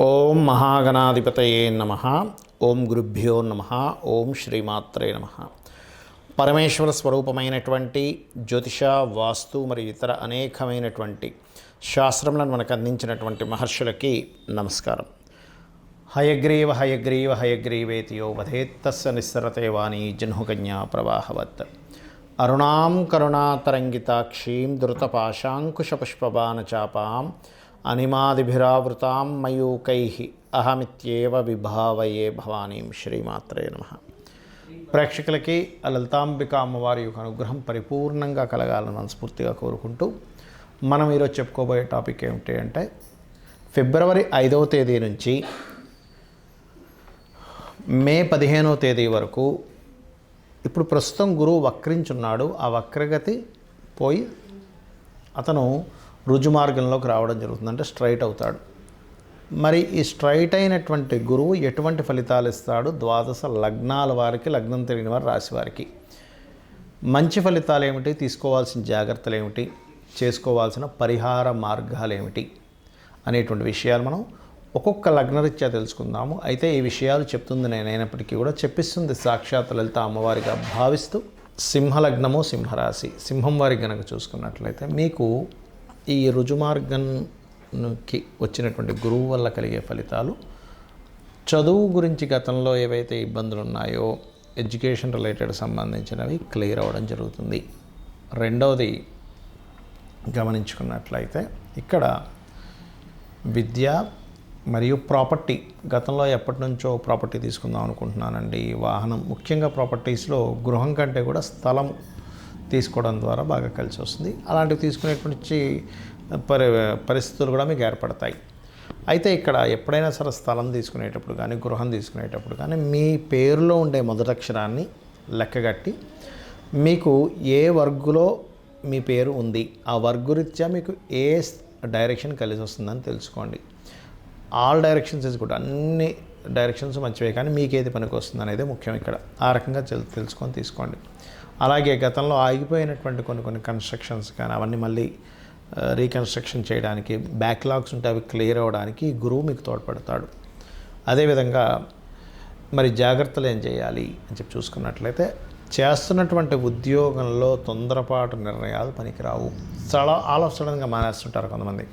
ఓం మహాగణాధిపతయే నమః. ఓం గురుభ్యో నమః. ఓం శ్రీమాత్రే నమః. పరమేశ్వర స్వరూపమైనటువంటి జ్యోతిష, వాస్తు మరియు ఇతర అనేకమైనటువంటి శాస్త్రములను మనకు అందించినటువంటి మహర్షులకి నమస్కారం. హయగ్రీవ హయగ్రీవ హయగ్రీవేతియో వధేత్తస్య నిస్సరతే వాణి జహ్నుకన్యా ప్రవాహవత్. అరుణాం కరుణాతరంగితాక్షీం ధృతపాశాంకుశపుష్పబాణచాపాం అనిమాదిభిరావృతాం మయూకైః అహమిత్యేవ విభావయే భవానీం. శ్రీమాత్రే నమః. ప్రేక్షకులకి లలితాంబిక అమ్మవారి యొక్క అనుగ్రహం పరిపూర్ణంగా కలగాలని మనస్ఫూర్తిగా కోరుకుంటూ మనం ఈరోజు చెప్పుకోబోయే టాపిక్ ఏమిటి అంటే, ఫిబ్రవరి 5వ తేదీ నుంచి మే 15వ తేదీ వరకు ఇప్పుడు ప్రస్తుతం గురువు వక్రించున్నాడు. ఆ వక్రగతి పోయి అతను రుజుమార్గంలోకి రావడం జరుగుతుంది, అంటే స్ట్రైట్ అవుతాడు. మరి ఈ స్ట్రైట్ అయినటువంటి గురువు ఎటువంటి ఫలితాలు ఇస్తాడు? ద్వాదశ లగ్నాల వారికి, లగ్నం తెలియని వారి రాశి వారికి మంచి ఫలితాలు ఏమిటి, తీసుకోవాల్సిన జాగ్రత్తలు ఏమిటి, చేసుకోవాల్సిన పరిహార మార్గాలు ఏమిటి అనేటువంటి విషయాలు మనం ఒక్కొక్క లగ్నరీత్యా తెలుసుకుందాము. అయితే ఈ విషయాలు చెప్తుంది నేనైనప్పటికీ కూడా చెప్పిస్తుంది సాక్షాత్ లలిత అమ్మవారిగా భావిస్తూ, సింహలగ్నము, సింహరాశి, సింహం వారికి కనుక చూసుకున్నట్లయితే మీకు ఈ రుజుమార్గంకి వచ్చినటువంటి గురువు వల్ల కలిగే ఫలితాలు, చదువు గురించి గతంలో ఏవైతే ఇబ్బందులు ఉన్నాయో ఎడ్యుకేషన్ రిలేటెడ్ సంబంధించినవి క్లియర్ అవ్వడం జరుగుతుంది. రెండవది గమనించుకున్నట్లయితే ఇక్కడ విద్య మరియు ప్రాపర్టీ, గతంలో ఎప్పటి నుంచో ప్రాపర్టీ తీసుకుందాం అనుకుంటున్నానండి, వాహనం, ముఖ్యంగా ప్రాపర్టీస్లో గృహం కంటే కూడా స్థలం తీసుకోవడం ద్వారా బాగా కలిసి వస్తుంది. అలాంటివి తీసుకునేటువంటి పరిస్థితులు కూడా మీకు ఏర్పడతాయి. అయితే ఇక్కడ ఎప్పుడైనా సరే స్థలం తీసుకునేటప్పుడు కానీ, గృహం తీసుకునేటప్పుడు కానీ మీ పేరులో ఉండే మొదటక్షరాన్ని లెక్కగట్టి మీకు ఏ వర్గులో మీ పేరు ఉంది, ఆ వర్గురీత్యా మీకు ఏ డైరెక్షన్ కలిసి వస్తుందని తెలుసుకోండి. ఆల్ డైరెక్షన్స్ ఇస్ గుడ్, అన్ని డైరెక్షన్స్ మంచివే, కానీ మీకు ఏది పనికి వస్తుంది అనేది ముఖ్యం. ఇక్కడ ఆ రకంగా తెలుసుకొని తీసుకోండి. అలాగే గతంలో ఆగిపోయినటువంటి కొన్ని కన్స్ట్రక్షన్స్ కానీ అవన్నీ మళ్ళీ రీకన్స్ట్రక్షన్ చేయడానికి, బ్యాక్లాగ్స్ ఉంటే అవి క్లియర్ అవ్వడానికి గురువు మీకు తోడ్పడతాడు. అదేవిధంగా మరి జాగ్రత్తలు ఏం చేయాలి అని చెప్పి చూసుకున్నట్లయితే, చేస్తున్నటువంటి ఉద్యోగంలో తొందరపాటు నిర్ణయాలు పనికిరావు. ఆల్ ఆఫ్ సడన్గా మానేస్తుంటారు కొంతమంది.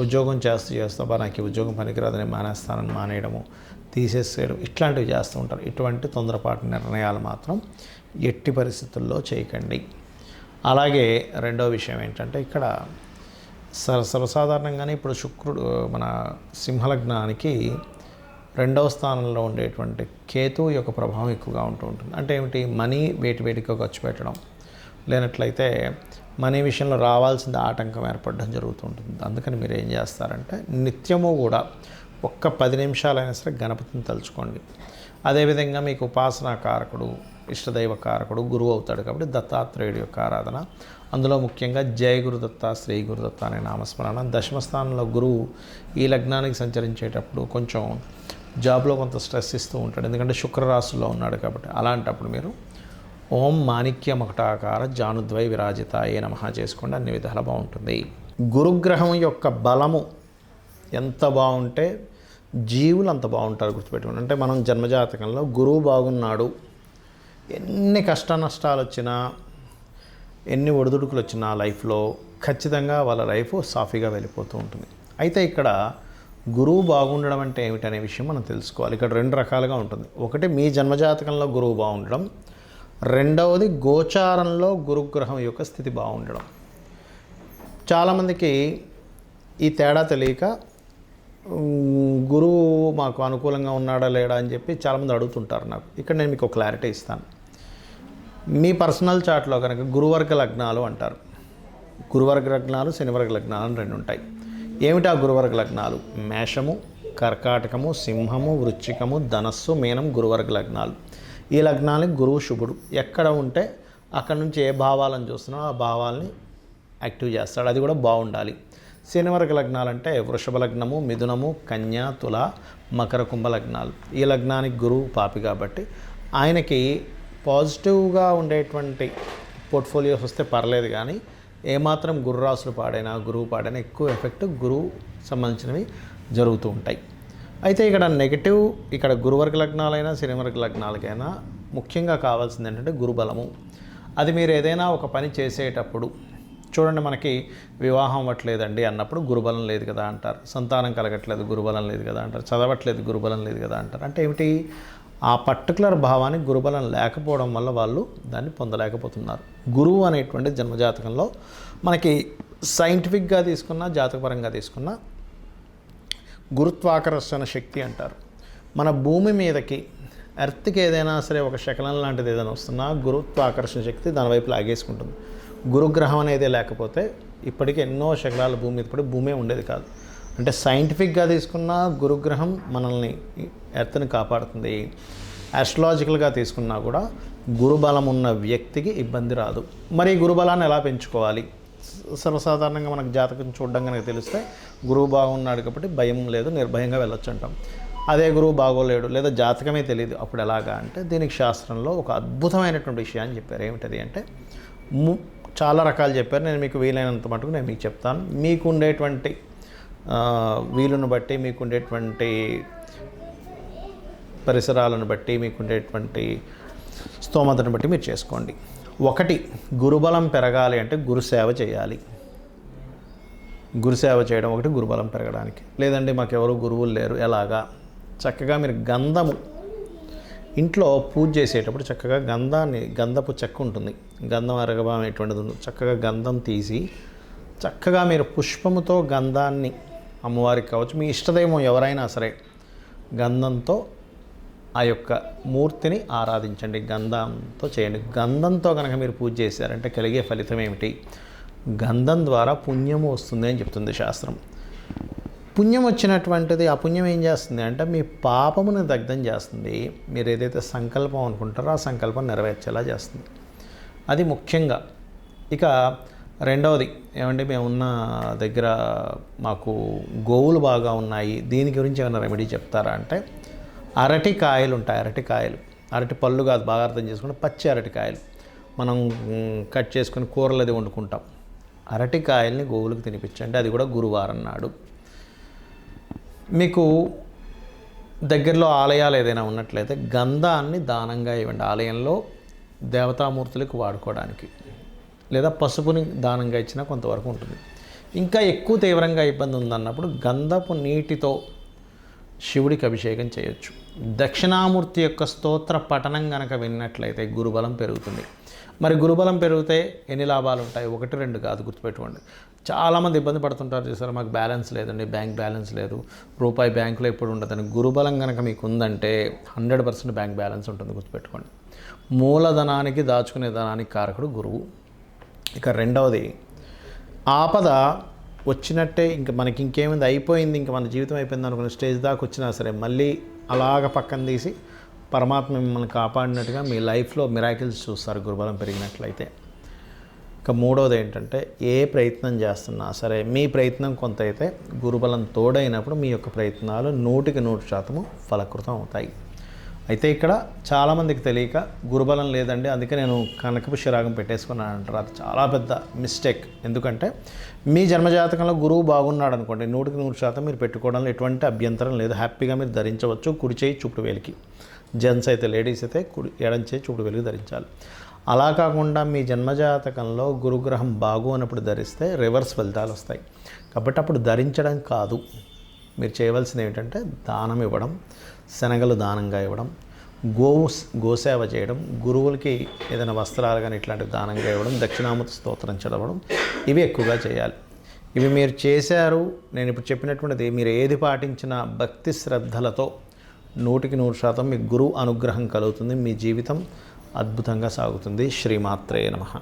ఉద్యోగం చేస్తూ నాకు ఈ ఉద్యోగం పనికిరాదని మానేస్తానని మానేయడము, తీసేసేయడం, ఇట్లాంటివి చేస్తూ ఉంటారు. ఇటువంటి తొందరపాటు నిర్ణయాలు మాత్రం ఎట్టి పరిస్థితుల్లో చేయకండి. అలాగే రెండో విషయం ఏంటంటే, ఇక్కడ సర్వసాధారణంగానే ఇప్పుడు శుక్రుడు మన సింహలగ్నానికి 2వ స్థానంలో ఉండేటువంటి కేతువు యొక్క ప్రభావం ఎక్కువగా ఉంటూ ఉంటుంది. అంటే ఏమిటి? మనీ వేటిగా ఖర్చు పెట్టడం, లేనట్లయితే మనీ విషయంలో రావాల్సిన ఆటంకం ఏర్పడడం జరుగుతూ ఉంటుంది. అందుకని మీరు ఏం చేస్తారంటే, నిత్యము కూడా ఒక్క 10 నిమిషాలైనా సరే గణపతిని తలుచుకోండి. అదేవిధంగా మీకు ఉపాసనా కారకుడు, ఇష్టదైవ కారకుడు గురువు అవుతాడు కాబట్టి దత్తాత్రేయుడి యొక్క ఆరాధన, అందులో ముఖ్యంగా జయ గురుదత్త, శ్రీ గురుదత్త అనే నామస్మరణ. దశమ స్థానంలో గురువు ఈ లగ్నానికి సంచరించేటప్పుడు కొంచెం జాబ్లో కొంత స్ట్రెస్ ఇస్తూ ఉంటాడు, ఎందుకంటే శుక్రరాశుల్లో ఉన్నాడు కాబట్టి. అలాంటప్పుడు మీరు ఓం మాణిక్య మకటాకార జానుద్వై విరాజితాయే నమః చేసుకోండి, అన్ని విధాలా బాగుంటుంది. గురుగ్రహం యొక్క బలము ఎంత బాగుంటే జీవులు అంత బాగుంటారు, గుర్తుపెట్టుకోండి. అంటే మనం జన్మజాతకంలో గురువు బాగున్నాడు, ఎన్ని కష్ట నష్టాలు వచ్చినా, ఎన్ని ఒడిదుడుకులు వచ్చినా లైఫ్లో ఖచ్చితంగా వాళ్ళ లైఫ్ సాఫీగా వెళ్ళిపోతూ ఉంటుంది. అయితే ఇక్కడ గురువు బాగుండడం అంటే ఏమిటనే విషయం మనం తెలుసుకోవాలి. ఇక్కడ 2 రకాలుగా ఉంటుంది. ఒకటి మీ జన్మజాతకంలో గురువు బాగుండడం, రెండవది గోచారంలో గురుగ్రహం యొక్క స్థితి బాగుండడం. చాలామందికి ఈ తేడా తెలియక గురువు మాకు అనుకూలంగా ఉన్నాడా లేడా అని చెప్పి చాలామంది అడుగుతుంటారు నాకు. ఇక్కడ నేను మీకు క్లారిటీ ఇస్తాను. మీ పర్సనల్ చార్ట్లో కనుక గురువర్గ లగ్నాలు అంటారు. గురువర్గ లగ్నాలు, శనివర్గ లగ్నాలు అని 2 ఉంటాయి. ఏమిటి ఆ గురువర్గ లగ్నాలు? మేషము, కర్కాటకము, సింహము, వృశ్చికము, ధనస్సు, మీనం గురువర్గ లగ్నాలు. ఈ లగ్నానికి గురువు శుభుడు. ఎక్కడ ఉంటే అక్కడ నుంచి ఏ భావాలను చూస్తున్నామో ఆ భావాల్ని యాక్టివ్ చేస్తాడు, అది కూడా బాగుండాలి. శనివర్గ లగ్నాలు అంటే వృషభ లగ్నము, మిథునము, కన్య, తుల, మకర, కుంభ లగ్నాలు. ఈ లగ్నానికి గురువు పాపి కాబట్టి ఆయనకి పాజిటివ్గా ఉండేటువంటి పోర్ట్ఫోలియోస్ వస్తే పర్లేదు, కానీ ఏమాత్రం గురురాశులు పాడైనా, గురువు పాడైనా ఎక్కువ ఎఫెక్ట్ గురువు సంబంధించినవి జరుగుతూ ఉంటాయి. అయితే ఇక్కడ నెగిటివ్, ఇక్కడ గురువర్గ లగ్నాలైనా శనివర్గ లగ్నాలకైనా ముఖ్యంగా కావాల్సింది ఏంటంటే గురుబలము. అది మీరు ఏదైనా ఒక పని చేసేటప్పుడు చూడండి, మనకి వివాహం అవ్వట్లేదండి అన్నప్పుడు గురుబలం లేదు కదా అంటారు, సంతానం కలగట్లేదు గురుబలం లేదు కదా అంటారు, చదవట్లేదు గురుబలం లేదు కదా అంటారు. అంటే ఏమిటి, ఆ పర్టికులర్ భావానికి గురుబలం లేకపోవడం వల్ల వాళ్ళు దాన్ని పొందలేకపోతున్నారు. గురువు అనేటువంటి జన్మజాతకంలో మనకి సైంటిఫిక్గా తీసుకున్నా జాతకపరంగా తీసుకున్నా గురుత్వాకర్షణ శక్తి అంటారు. మన భూమి మీదకి ఎర్త్కి ఏదైనా సరే ఒక శకలం లాంటిది ఏదైనా వస్తున్నా గురుత్వాకర్షణ శక్తి దాని వైపు లాగేసుకుంటుంది. గురుగ్రహం అనేది లేకపోతే ఇప్పటికీ ఎన్నో శకలాల భూమి మీద పడి భూమే ఉండేది కాదు. అంటే సైంటిఫిక్గా తీసుకున్న గురుగ్రహం మనల్ని ఎర్త్ని కాపాడుతుంది. ఆస్ట్రాలజికల్గా తీసుకున్నా కూడా గురుబలం ఉన్న వ్యక్తికి ఇబ్బంది రాదు. మరి గురుబలాన్ని ఎలా పెంచుకోవాలి? సర్వసాధారణంగా మనకు జాతకం చూడడం కనుక తెలిస్తే గురువు బాగున్నాడు కాబట్టి భయం లేదు, నిర్భయంగా వెళ్ళొచ్చు అంటాం. అదే గురువు బాగోలేడు లేదా జాతకమే తెలియదు, అప్పుడు ఎలాగా అంటే దీనికి శాస్త్రంలో ఒక అద్భుతమైనటువంటి విషయాన్ని చెప్పారు. ఏమిటది అంటే చాలా రకాలు చెప్పారు. నేను మీకు వీలైనంత మటుకు నేను మీకు చెప్తాను. మీకు ఉండేటువంటి వీలును బట్టి, మీకు ఉండేటువంటి పరిసరాలను బట్టి, మీకు ఉండేటువంటి స్తోమతను బట్టి మీరు చేసుకోండి. ఒకటి, గురుబలం పెరగాలి అంటే గురుసేవ చేయాలి. గురుసేవ చేయడం ఒకటి గురుబలం పెరగడానికి. లేదండి మాకెవరు గురువులు లేరు, ఎలాగా? చక్కగా మీరు గంధము ఇంట్లో పూజ చేసేటప్పుడు చక్కగా గంధపు చెక్క ఉంటుంది, గంధం అరగభావం ఎటువంటిది ఉంది, చక్కగా గంధం తీసి చక్కగా మీరు పుష్పముతో గంధాన్ని అమ్మవారికి కావచ్చు, మీ ఇష్టదైవం ఎవరైనా సరే గంధంతో ఆ యొక్క మూర్తిని ఆరాధించండి, గంధంతో చేయండి. గంధంతో కనుక మీరు పూజ చేశారంటే కలిగే ఫలితం ఏమిటి? గంధం ద్వారా పుణ్యము వస్తుంది అని చెప్తుంది శాస్త్రం. పుణ్యం వచ్చినటువంటిది, ఆ పుణ్యం ఏం చేస్తుంది అంటే మీ పాపమును దగ్ధం చేస్తుంది. మీరు ఏదైతే సంకల్పం అనుకుంటారో ఆ సంకల్పం నెరవేర్చేలా చేస్తుంది. అది ముఖ్యంగా. ఇక రెండవది ఏమంటే, మేమున్న దగ్గర మాకు గోవులు బాగా ఉన్నాయి, దీని గురించి ఏమైనా రెమెడీ చెప్తారా అంటే, అరటికాయలు ఉంటాయి. అరటి పళ్ళు కాదు, బాగా అర్థం చేసుకుంటే పచ్చి అరటికాయలు మనం కట్ చేసుకుని కూరలు అది వండుకుంటాం. అరటికాయల్ని గోవులకు తినిపించండి, అది కూడా గురువారం నాడు. మీకు దగ్గరలో ఆలయాలు ఏదైనా ఉన్నట్లయితే గంధాన్ని దానంగా ఇవ్వండి, ఆలయంలో దేవతామూర్తులకు వాడుకోవడానికి. లేదా పసుపుని దానంగా ఇచ్చినా కొంతవరకు ఉంటుంది. ఇంకా ఎక్కువ తీవ్రంగా ఇబ్బంది ఉందన్నప్పుడు గంధపు నీటితో శివుడికి అభిషేకం చేయొచ్చు. దక్షిణామూర్తి యొక్క స్తోత్ర పఠనం కనుక విన్నట్లయితే గురుబలం పెరుగుతుంది. మరి గురుబలం పెరిగితే ఎన్ని లాభాలు ఉంటాయి? 1, 2 కాదు, గుర్తుపెట్టుకోండి. చాలామంది ఇబ్బంది పడుతుంటారు, చూసారు, మాకు బ్యాలెన్స్ లేదండి, బ్యాంక్ బ్యాలెన్స్ లేదు, రూపాయి బ్యాంకులో ఎప్పుడు ఉండదని. గురుబలం కనుక మీకు ఉందంటే 100% బ్యాంక్ బ్యాలెన్స్ ఉంటుంది, గుర్తుపెట్టుకోండి. మూలధనానికి, దాచుకునే ధనానికి కారకుడు గురువు. ఇక రెండవది, ఆపద వచ్చినట్టే ఇంక మనకి ఇంకేమైంది, అయిపోయింది, ఇంక మన జీవితం అయిపోయింది అనుకున్న స్టేజ్ దాకా వచ్చినా సరే మళ్ళీ అలాగ పక్కన తీసి పరమాత్మ మిమ్మల్ని కాపాడినట్టుగా మీ లైఫ్లో మిరాకిల్స్ చూస్తారు గురుబలం పెరిగినట్లయితే. ఇక మూడవది ఏంటంటే, ఏ ప్రయత్నం చేస్తున్నా సరే మీ ప్రయత్నం కొంత అయితే గురుబలం తోడైనప్పుడు మీ యొక్క ప్రయత్నాలు 100% ఫలకృతం అవుతాయి. అయితే ఇక్కడ చాలామందికి తెలియక గురుబలం లేదండి అందుకే నేను కనకపు శిరాగం పెట్టేసుకున్నాను అంటారు. అది చాలా పెద్ద మిస్టేక్. ఎందుకంటే మీ జన్మజాతకంలో గురువు బాగున్నాడు అనుకోండి, 100% మీరు పెట్టుకోవడంలో ఎటువంటి అభ్యంతరం లేదు, హ్యాపీగా మీరు ధరించవచ్చు. కుడి చేయి చూపుడు వేలికి, జెంట్స్ అయితే, లేడీస్ అయితే ఎడం చేయి చూపుడు వేలికి ధరించాలి. అలా కాకుండా మీ జన్మజాతకంలో గురుగ్రహం బాగు అన్నప్పుడు ధరిస్తే రివర్స్ ఫలితాలు వస్తాయి. కాబట్టి అప్పుడు ధరించడం కాదు, మీరు చేయవలసింది ఏమిటంటే దానం ఇవ్వడం, శనగలు దానంగా ఇవ్వడం, గోసేవ చేయడం, గురువులకి ఏదైనా వస్త్రాలు కానీ ఇట్లాంటివి దానంగా ఇవ్వడం, దక్షిణామూర్తి స్తోత్రం చదవడం, ఇవి ఎక్కువగా చేయాలి. ఇవి మీరు చేశారు, నేను ఇప్పుడు చెప్పినటువంటిది మీరు ఏది పాటించినా భక్తి శ్రద్ధలతో 100% మీకు గురువు అనుగ్రహం కలుగుతుంది, మీ జీవితం అద్భుతంగా సాగుతుంది. శ్రీమాత్రే నమః.